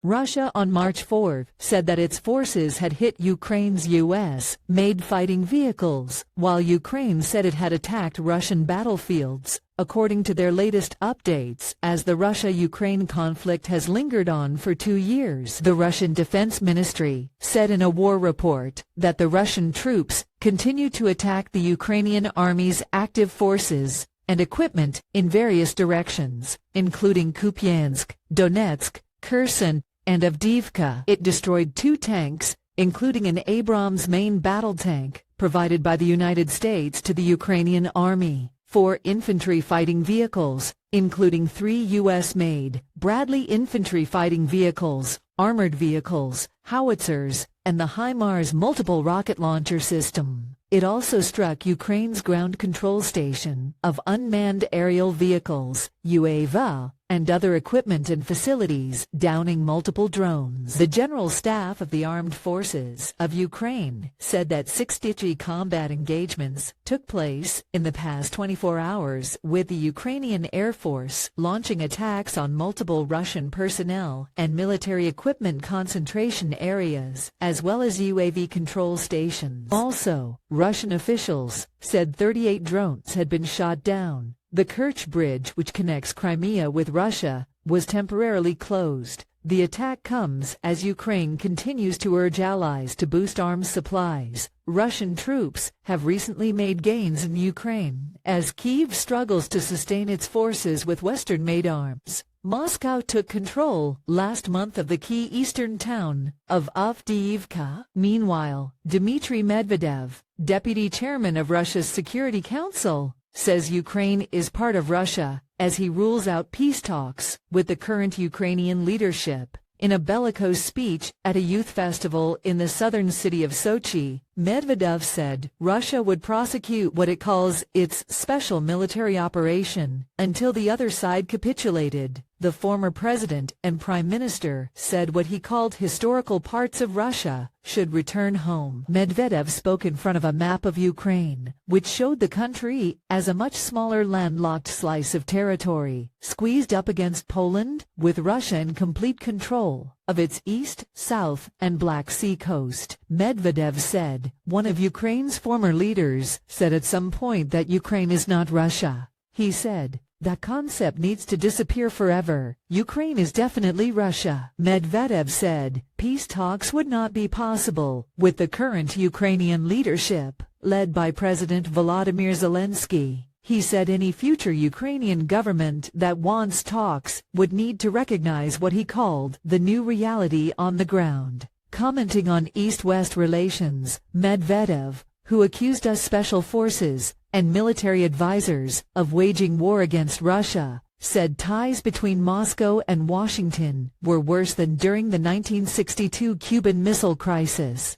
Russia on March 4 said that its forces had hit Ukraine's U.S.-made fighting vehicles, while Ukraine said it had attacked Russian battlefields, according to their latest updates, as the Russia-Ukraine conflict has lingered on for 2 years. The Russian Defense Ministry said in a war report that the Russian troops continue to attack the Ukrainian army's active forces and equipment in various directions, including Kupiansk, Donetsk, Kherson, and Avdiivka. It destroyed 2 tanks, including an Abrams main battle tank, provided by the United States to the Ukrainian army, 4 infantry fighting vehicles, including 3 U.S.-made Bradley infantry fighting vehicles, armored vehicles, howitzers, and the HIMARS multiple rocket launcher system. It also struck Ukraine's ground control station of unmanned aerial vehicles, UAV, and other equipment and facilities, downing multiple drones. The General Staff of the Armed Forces of Ukraine said that 60 combat engagements took place in the past 24 hours, with the Ukrainian Air Force launching attacks on multiple Russian personnel and military equipment concentration areas, as well as UAV control stations. Also, Russian officials said 38 drones had been shot down. The Kerch Bridge, which connects Crimea with Russia, was temporarily closed. The attack comes as Ukraine continues to urge allies to boost arms supplies. Russian troops have recently made gains in Ukraine as Kyiv struggles to sustain its forces with Western-made arms. Moscow took control last month of the key eastern town of Avdiivka. Meanwhile, Dmitry Medvedev, deputy chairman of Russia's Security Council, says Ukraine is part of Russia, as he rules out peace talks with the current Ukrainian leadership. In a bellicose speech at a youth festival in the southern city of Sochi, Medvedev said Russia would prosecute what it calls its special military operation until the other side capitulated. The former president and prime minister said what he called historical parts of Russia should return home. Medvedev spoke in front of a map of Ukraine, which showed the country as a much smaller landlocked slice of territory, squeezed up against Poland, with Russia in complete control of its east, south, and Black Sea coast. Medvedev said, one of Ukraine's former leaders said at some point that Ukraine is not Russia. He said, that concept needs to disappear forever. Ukraine is definitely Russia. Medvedev said peace talks would not be possible with the current Ukrainian leadership, led by President Volodymyr Zelensky. He said any future Ukrainian government that wants talks would need to recognize what he called the new reality on the ground. Commenting on East-West relations, Medvedev, who accused us special forces and military advisors of waging war against Russia, said ties between Moscow and Washington were worse than during the 1962 Cuban Missile Crisis.